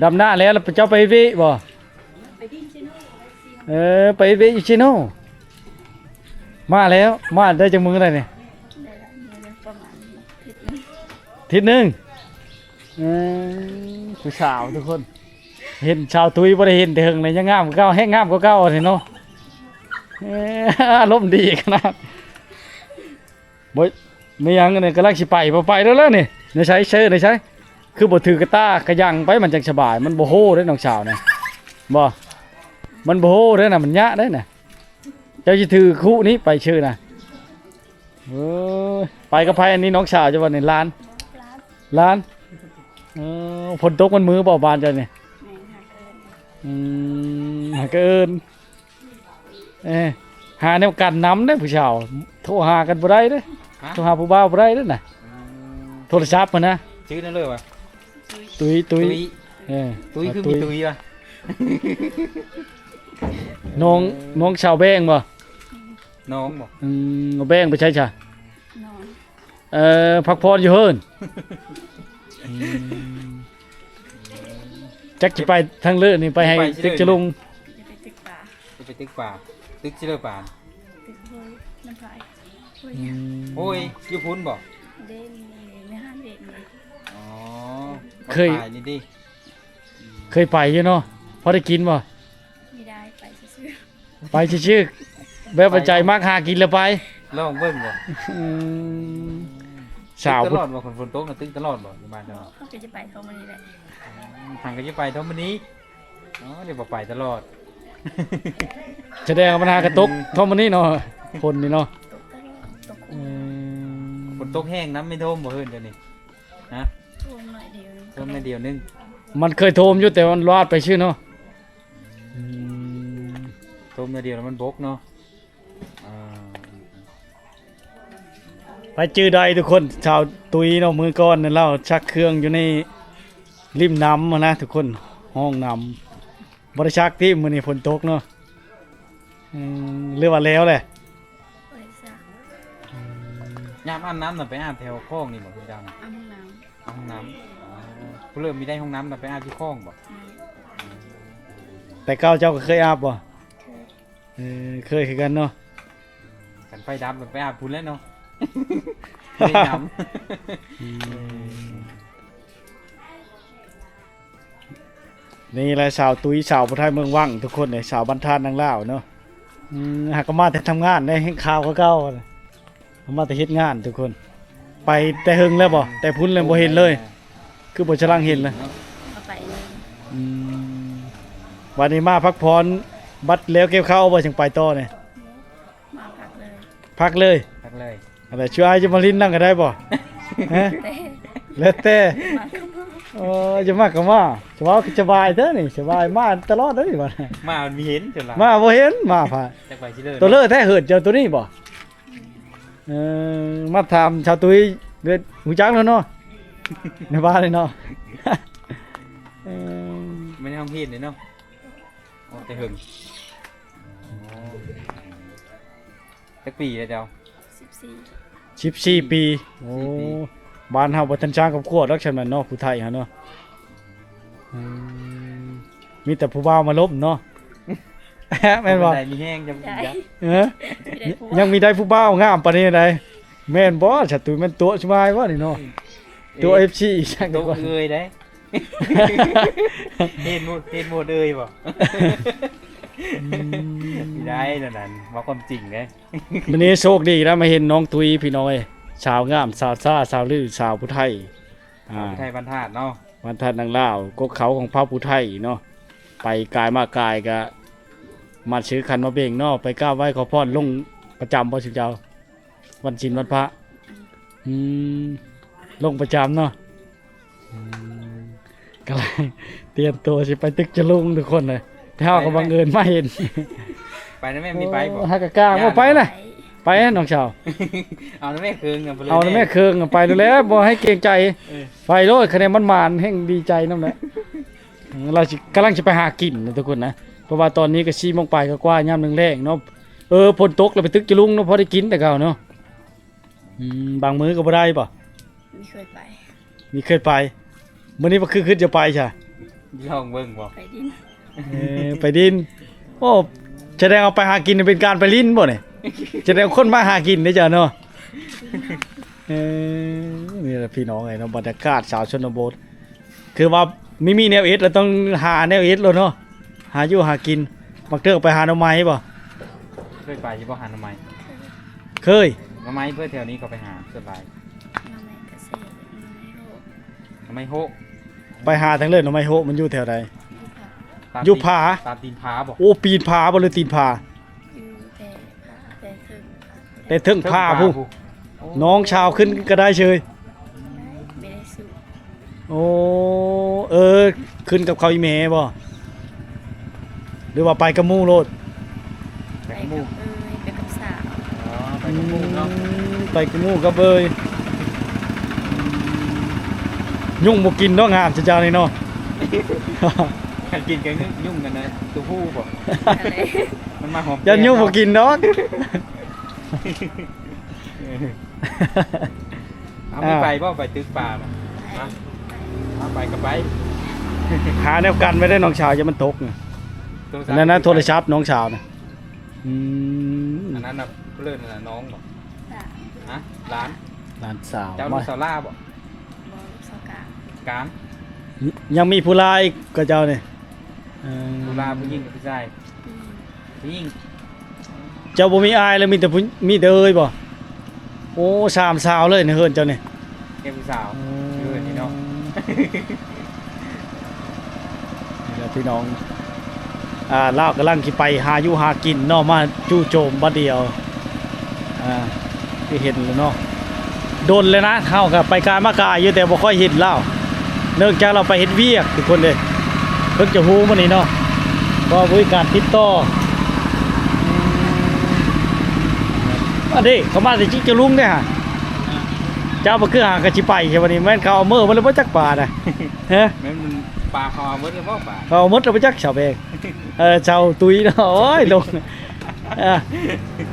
ดำหน้าแล้วเจ้าไปเฮ็ดวิบ่ ไปดิ้นชิโน่ ไปเฮ็ดวิอยู่ชิโน่มาแล้วมาได้จังมืออะไรเนี่ย ได้ละมีประมาณผิดนะ ทิศหนึงผู้สาวทุกคน เห็นชาวตุยบ่ได้เห็นแต่เฮิงเลยยังงามกว่าเก่าแห้งงามกว่าเก่านี่เนาะอารมณ์ดีขนาดบ่ไม่ยังเนี่ยกำลังสิไปบ่ไปแล้วนี่ในใช้เชิญในใช้คือบ่ถือกระตากระยังไปมันจังสบายมันบ่โหเด้อน้องสาวนะบ่มันบ่โหเด้อน่ะมันยะเด้อน่ะเจ้าสิถือคู่นี้ไปชื่อน่ะ เออไปกับไผอันนี้น้องสาวจะว่าในร้าน ร้าน ร้านฝนตกมันมือเปล่าบานจ้ะเนี่ย แม่หักเอิญ หาเกินหาแนวกันน้ำได้ผู้ชาวโทรหากันบ่ได้เด้โทรหาผู้บ่าวบ่ได้เด้อน่ะโทรศัพท์มันนะ ชื่อนั่นเลยวะ ตุ้ย ตุ้ย เออ ตุ้ยคือมีตุ้ยวะ น้องชาวแบงบ่ น้องบอก เอาแบงไปใช้จ้ะ นอน พักผ่อนอยู่เฮิรนจักสิไปทางเลือนี่ไปให้ตึกจะลุง จะไปตึกป่า จะไปตึกป่าตึกชิเลอร์ป่า ตึกเฮ้ยน้ำลายเฮ้ย โอ้ยอยู่พุ้นบอก เด่นในห้างเด็กเลย อ๋อ เคย ตายนี่ดิ เคยไปอยู่เนาะพอได้กินบ่ ไม่ได้ไปซื้อ ไปชื่อๆแบบปัจจัยมากหากินแล้วไป ลองเบิ่งบ่ สาว ตึกตลอดบ่คนฝนตกน่ะตึกตลอดบ่อยู่บ้านเจ้า เขาจะไปเขามานี่แหละ ทางก็จะไปเท่ามื้อนี้อ๋อเดี๋ยวบ่ไปตลอด แสดงว่าปัญหากระตุกท่อมันนี่เนาะคนนี่เนาะ ตกตลอดตก ฝนตกแห้งน้ำไม่ท่วมบ่เฮิ่นเดี๋ยวนี้ฮะ ท่วมหน่อยเดียว ท่วมในเดียวนึง มันเคยโทมอยู่แต่มันรอดไปชื่อเนาะ ท่วมในเดียวแล้วมันบกเนาะอ่า ไปจื้อใดทุกคนชาวตุยเนาะมือก้อนนั่นเล่าชักเครื่องอยู่ในริมน้ำอะนะทุกคนห้องน้ำบริชักที่มือนี่ฝนตกเนาะเรียกว่าแล้วแหละ บริษัท ยามอาบน้ำน่ะไปอาบแถวคลองนี่บ่คุณจัง เอาห้องน้ อาบห้องน้ำอ๋อผู้เริ่มมีได้ห้องน้ำน่ะไปอาบที่คลองบ่ ำ แต่เก้าเจ้าก็เคยอาบบ่ คือ เคยคือกันเนาะ กันไฟดับมันไปอาบพุ่นแล้วเนาะ ไม่ได้น้ำ นี่แหละสาวตุยสาวพุทธไทยเมืองวังทุกคนเลยสาวบรรทัดนางเล่าวเนาะหากก็มาแต่ทำงานได้ให้ข่าวก็เก้ามาแต่เฮ็ดงานทุกคน ไปแต่หึงแล้วบ่แต่พุ่นเลยบ่เห็นเลย คือบ่ฉลังเห็นเลย เอาไปเลย วันนี้มาพักผ่อนบัดแล้วเก็บข้าวบ่จังไปต่อเนี่ย มาพักเลย พักเลย ทักเลย อะไรช่วยจะมาลิ้นนั่งก็ได้บ่ฮะ แต่ แล้วแต่ มาก็มา จะมาก็มาจะว่าสบายเด้อนี่สบายมาตลอดเด้อนี่บ่ มามันมีเห็นจนละ มาบ่เห็นมาพา จักไปชิเลอร์ ตัวเลอะแท้เหิดเจ้าตัวนี้บ่มาถามชาวตุ้ยเวทหูจักแล้วเนาะ ในบ้านเลยเนาะ ไม่ได้ห้องพีดเลยเนาะโอ้แต่หึงสักปีเลยเจ้า 14 14 ปีโอ้บ้านเฮาบ่ทันช้างกับขวดดอกฉันมันเนาะผู้ไทยฮะเนาะมีแต่ผู้บ่าวมาลบเนาะ แม่นบ่ ได้มีแห้งจะ ได้ ยัก ไม่ได้พูด ยังมีได้ผู้บ่าวงามปานนี้ใดแม่นบ่ชาวตุ้ยมันตัวสบายบ่นี่เนาะตัว FC จัง ตัว กว่า เอ้ยได้ เห็นหมดเอ้ยบ่ไม่ได้นั่นว่าความจริงเด้ วันนี้โชคดีนะมาเห็นน้องตุ้ยพี่น้อยสาวงามสาวซ่าสาวลือสาวผู้ไทย ไทยบรรทัดเนาะ วันทัดนางลาวกกเขาของพระผู้ไทยเนาะไปกายมากายก็มาซื้อคันมาเบ่งเนาะไปก้าวไหว้ขอพรลงประจำบ่สิเจ้าวันศีลวันพระลงประจำเนาะก็เลยเตรียมตัวสิไปตึกจะลุงทุกคนเลยแต่เฮาก็บังเอิญมาเห็น ไปนะแม่มีไปบ่ ฮักกะกล้าบ่ไปนะ ไปนะน้องชาว เอานะแม่คืนกันไปเลย เอาแล้วแม่เคืองไปดูแล้วบ่ให้เกรงใจไปโลดคะแนนมันมานแห่งดีใจนำแหละเราสิกำลังจะไปหากินนะทุกคนนะเพราะว่าตอนนี้ก็4 โมงไปก็กว่ายามแรงๆเนาะฝนตกแล้วไปตึกจะลุงเนาะพอได้กินแต่เก่าเนาะบางมื้อก็บ่ได้ป่ะ ไม่เคยไป มีเคยไปมื้อนี้บ่คือจะไปใช่ ย่องเบิ่งบ่ ไปดิน ไปดินโอ้แสดงเอาไปหากินเป็นการไปลิ้นบ่เนี่ยแสดงคนมาหากินได้จ้ะเนาะนี่แหละพี่น้องไงเนาะบรรยากาศสาวชนบทคือว่ามีแนวเอสเราต้องหาแนวเอสเลยเนาะหาอยู่หากินบักเทือกไปหาหน่อไม้ป่ะ เคยไปอยู่บ่หาหน่อไม้ เคย หน่อไม้เพื่อแถวนี้เขาไปหาสบาย น้ำไม้เกษตรน้ำไม้โห หน่อไม้โฮก ไปหาทางเลื่อนหน่อไม้โหมันอยู่แถวใด ตาม อยู่ผา ตามตีนผาบ่ โอ้ปีนผาบ่หรือตีนผา อยู่แต่ผาแต่ถึง แต่ถึงผาผู้ น้องชาวขึ้นก็ได้เชย ไม่ได้ซื้อ โอ้ขึ้นกับเขาอีเมบ่หรือว่าไปกับหมู่โลด ไป ไป กับหมู่ ไปกับสาว อ๋อไปกับหมู่เนาะ ไปกับหมู่กับเอ้ยยุ่งบ่กินเนาะงามจ้าๆนี่เนาะ กันกินกันยุ่งกันนะตัวผู้บ่ อะไร มันมาหอม ยันยุ่งบ่กินเนาะ เอาไม่ไปบ่ไปตึกป่าบ่ฮะเอาไปก็ไป หาแนวกันไว้ได้น้องชาวอย่ามันตกน่ะอันนั้นนะโทรศัพท์น้องชาวน่ะอืม อันนั้นน่ะเลื่อนน่ะน้องบ่ สาว ฮะร้าน หลานสาว เจ้าลู มาก สาวล่าบ่ บอลูกสาวกลาง กลาง ยังมีผู้ลายก็เจ้านี่เออ ผู้ลาผู้หญิงกับผู้ชาย อืม ผู้หญิง เจ้าบ่มีอายแล้วมีแต่ผู้มีแต่เอ้ยบ่โอ้สามสาวเลยในเฮือนเจ้านี่ แก่ผู้สาวอยู่นี่เนาะ นี่แหละพี่น้องลาวกำลังสิไปหาอยู่หากินเนาะมาจู่โจมบัดเดียวที่เห็นแล้วเนาะโดนเลยนะเฮาก็ไปการมากายอยู่แต่บ่ค่อยเห็นลาวเนื่องจากเราไปเฮ็ดเวียกทุกคนเลยเพิ่นจะฮู้มื้อนี้เนาะก็บริการติดต่ออันนี้เขามาสิจิกจะลุงเด้อฮะเจ้าบ่คือหากะสิไปใช่บ่นี่แม่นเขาเอามือบ่เลยบ่จักปลาน่ะฮะ แม่นมันปลาคอหมดเลยบ่ปลา เขาเอาหมดแล้วบ่จักชาวแบงชาวตุยเนาะโอ้ยลง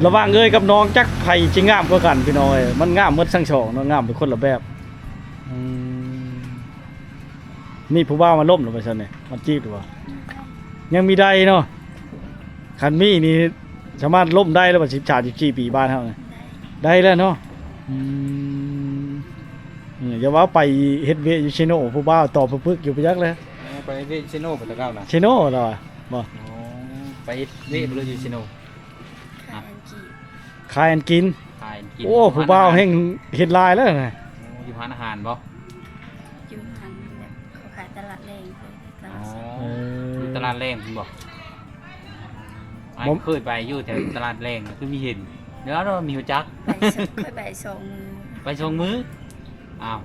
ระหว่างเอ้ยกับน้องจักไผสิงามกว่ากันพี่น้อยมันงามหมดทั้งสองเนาะงามเป็นคนละแบบอืมนี่ผู้บ่าวมาล้มหรือเปล่าซั่นนี่มันจีบหรือเปล่ายังมีได้เนาะคันมีนี่สามารถล้มได้แล้วบ่14ปีบ้านเฮานี่ได้แล้วเนาะอืมอย่าว่าไปเฮ็ดเวอยู่ชิโนผู้บ่าวตอบพึกอยู่ไปจักเลย ไปเวชิโน่ไปตะเก้านะ ชิโนเหรอบ่ ไปเวไปเลยอยู่ชิโน่ ขายอันกี ขายอันกิน ขายกิน โอ้ผู้บ่าวแห่งเฮ็ดลายแล้วนะ อยู่ร้านอาหารบ่ อยู่หันแบบเขาขายตลาดแรงเลยต อ๋อ ลาดสด อยู่ตลาดแรงคุณบ่ไอ้เคยไปอยู่แถวตลาดแรงคือมีเห็นเดี๋ยวเรามีหัวจัก ใบสดค่อยใบสองมือ ไปชงมืออ้าว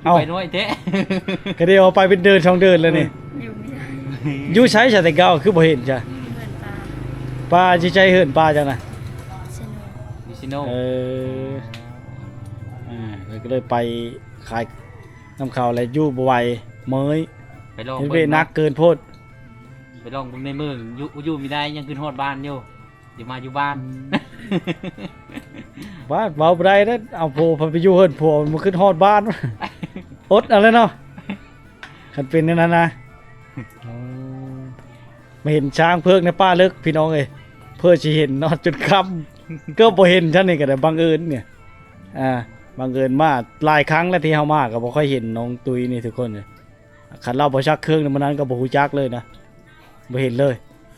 เอ้า ไปน้อยเทะ ก็เดียวไปเป็นเดินช่องเดินแล้วนี่ อยู่ไม่ได้ อยู่ใช้ชาแต่เก่าคือบ่เห็นจ้ะ เพื่อนปลา ป้าสิใจเหินป้าจังน่ะ เชโน อยู่ชิโน่ เออก็เลยไปขายน้ำข้าวและอยู่บ่ไหวเมย ไปลอง เฮ็ดเว เบิ่ง นักเกินโพด ไปลองเบิ่งในเมืองอยู่มีได้ยังขึ้นฮอดบ้านอยู่อยู่มาอยู่บ้าน บ้านเว้าบ่ได้เด้อเอาโพไปอยู่เฮิรนผัวมันขึ้นฮอดบ้าน อดเอาเลยเนาะคันเป็นอย่างนั้นนะไม่เห็นช้างเพิกในป้าเลิกพี่น้องเอ้ยเพื่อสิเห็นเนาะจนค่ำก็บ่เห็นซั่นนี่ก็ได้บังเอิญเนี่ยบังเอิญมาหลายครั้งแล้วที่เฮามาก็บ่ค่อยเห็นน้องตุยนี่ทุกคนเลยคันเราบ่ชักเครื่องมันนั้นก็บ่ฮู้จักเลยนะบ่เห็นเลย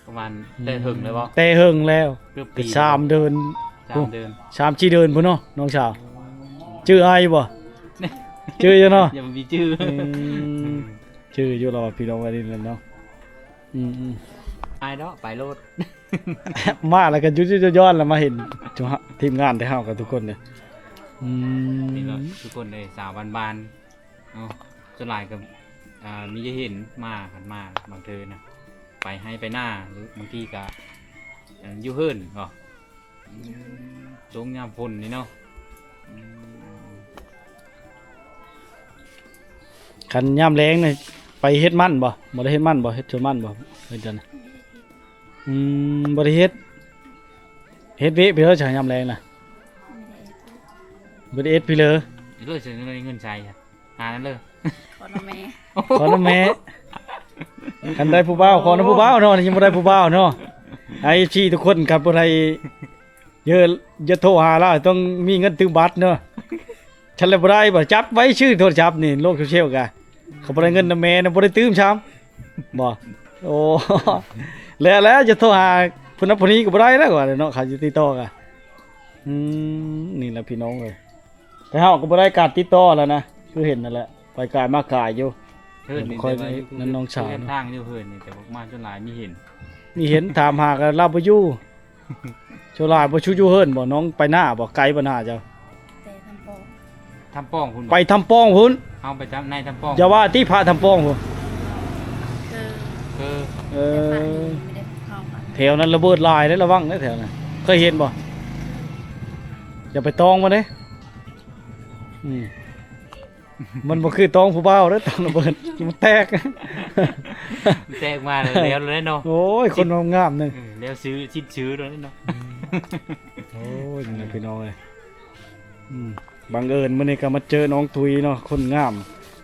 ประมาณได้ถึงเลยบ่ แต่เฮิงแล้ว เกือบ ไป ปี ชามเดิน 3 เดือน ชามชีเดินพุ่นเนาะน้องสาวชื่อไอ้บ่ชื่ออยู่เนาะ อย่ามีชื่อ ชื่ออยู่รอพี่น้องไว้นี่แหละเนาะไอ้เนาะไปโลด มาแล้วกันยุดย้อนแล้วมาเห็นจุทีมงานได้เฮากันทุกคนเนี่ย นี่แหละทุกคนเลยสาวบานๆเนาะส่วนหลายกับมีจะเห็นมากันมาบางเธอนะไปให้ไปหน้าหรือบางทีก็อยู่เฮิร์นก็จงยามฝนนี่เนาะ คันย่ำแรงเนี่ยไปเฮ็ดมันบ่ได้เฮ็ดมันบ่เฮ็ดชวนมันบ่เฮ็ดจังบ่ได้เฮ็ดเวะไปเด้อจ้ะย่ำแรงน่ะบ่ได้เฮ็ดไปเลย เดี๋ยวจะได้เงินใช้ค่ะหานั้นเลย ขอละแม่ ขอน้ำแม่คันได้ผู้บ่าวขอน้ำผู้บ่าวเนาะยังบ่ได้ผู้บ่าวเนาะไอ้พี่ทุกคนครับบ่ได้เยอะอย่าโทรหาเราต้องมีเงินตืมบัตรเนาะฉันเลยบ่ได้บ่จับไว้ชื่อโทรศัพท์นี่โลกโซเชียลกะเขาบ่ได้เงินนำแม่นะบ่ได้ตืมช้ำบ่โอ้ แล้วจะโทรหาผู้นั้นผู้นี้ก็บ่ได้แล้วว่าเนาะเขาสิติดต่อกะนี่แหละพี่น้องเอ้ยแต่เฮาก็บ่ได้การติดต่อแล้วนะคือเห็นนั่นแหละไปกายมากายอยู่ เฮิร์นนี่ ค่อย แต่ว่า นั่นน้องสาว เดินทางอยู่เฮิร์นนี่แต่ว่ามาจนหลายมีเห็น นี่เห็นถามหากันเราบ่อยู่โชลายบ่ชูอยู่เฮิรนบ่น้องไปหน้าบ่ไกลบ่หน้าเจ้า แต่ทำ ปอ ทำป้องคุณ ไปทำป้องพุ่น เอาไปทำในทำป้อง อย่าว่าที่พระทำป้องพุ่น คือ เออ เอ แต่บ้าน อ นี้ไม่ได้เข้ามา แถวนั้นระเบิดลายได้ระวังนะแถวนั้นเคยเห็นบ่อย่าไปตองมาเด้อืมมันบ่คือตองผู้บ่าวเด้อตองระเบิดมันแตก แตกมาเลยแล้วเลยเนาะ โอ้ยคนงามๆนึง แล้วซื้อชิ้นซื้อเลยเนาะ โอ้ยนี่พี่น้องเอ้ยบังเอิญมื้อนี้ก็มาเจอน้องทุยเนาะคนงาม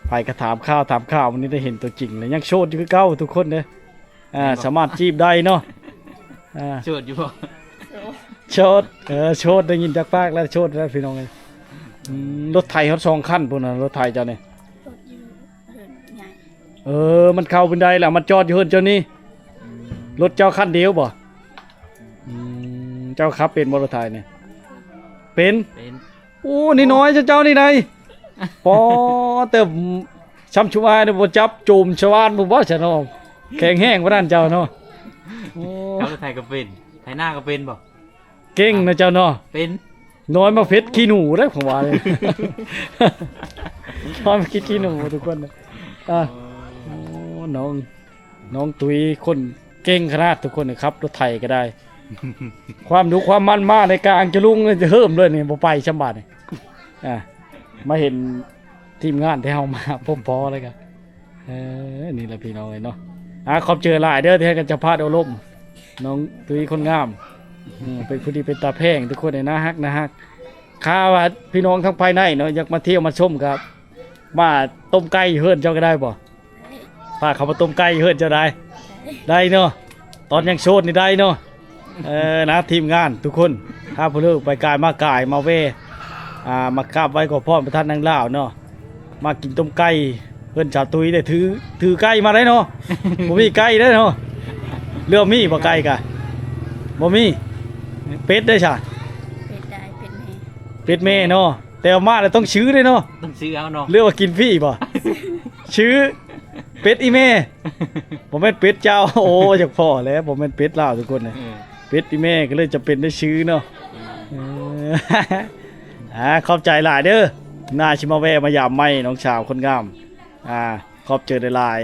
ไปก็ถามข้าววันนี้ได้เห็นตัวจริงเลยยังโชดอยู่คือเก่าทุกคนเด้สามารถจีบได้เนาะโชดอยู่บ่ โชดโชดได้ยินจากปากแล้วโชดแล้วพี่น้องเอ้ยรถไถเขา2คันพุ่นน่ะรถไถเจ้านี่ รถยืนเหินใหญ่ มันเข้าบันไดแล้วมันจอดอยู่เฮือนเจ้านี่รถเจ้าคันเดียวบ่เจ้าขับเป็นบ่รถไถนี่เป็น เป็น โอ้นี่น้อยเจ้านี่ไดปอแต่ช้ำชุมายเนี่ยบ่จับจูมชวานบ่ว่าซะเนาะแข็งแห้งบ่นั่นเจ้าเนาะโอ้ เขาไทยก็เป็นไทยหน้าก็เป็นบ่ เก่งนะเจ้าเนาะ เป็น น้อยมาเพชรขี้หนูเด้อผมว่าเลยน้อยมาคิดขี้หนูทุกคนนะโอ้น้องตุยคนเก่งขนาดทุกคนนะครับรถไถก็ได้ ความดุความมันมากในกลางจะลุงจะเฮิ่มเลยนี่บ่ไปชำบาดนี่มาเห็นทีมงานที่เฮามาพบพอเลยกันนี่แหละพี่น้องเนาะขอบเจอหลายเด้อที่ให้กันจะพาดเอาลมน้องตุยคนงามเป็นผู้ดีเป็นตาแพงทุกคนเลยนะฮักข้าวพี่น้องทั้งภายในเนาะอยากมาเที่ยวมาชมครับมาต้มไก่เฮิ่นเจ้าก็ได้บ่พาเขามาต้มไก่เฮิ่นเจ้าได้เนาะตอนยังโชดนี่ได้เนาะนะทีมงานทุกคนถ้าผู้เลิกไปกายมาเวมากราบไว้ขอพรประธานนางลาวเนาะมากินต้มไก่เพิ่นชาวตุยได้ถือไก่มาได้เนาะ บ่มีไก่ได้เนาะเรือมีบ่ไก่กะบ่มีเป็ดได้ซะ เป็นได้เป็นแม่ เป็ดแม่เนาะแต่เอามาแล้วต้องซื้อได้เนาะ ต้องซื้อเอาเนาะ เรียกว่ากินฟรีบ่ ซื้อเป็ดอีแม่บ่แม่นเป็ดเจ้า โอ้จักพ่อแล้วบ่แม่นเป็ดลาวทุกคนน่ะ เป็ดอีแม่ก็เลยจะเป็นได้ซื้อเนาะขอบใจหลายเด้อน่าชิมาแวะมายามไม่น้องชาวคนงามขอบเจอได้หลาย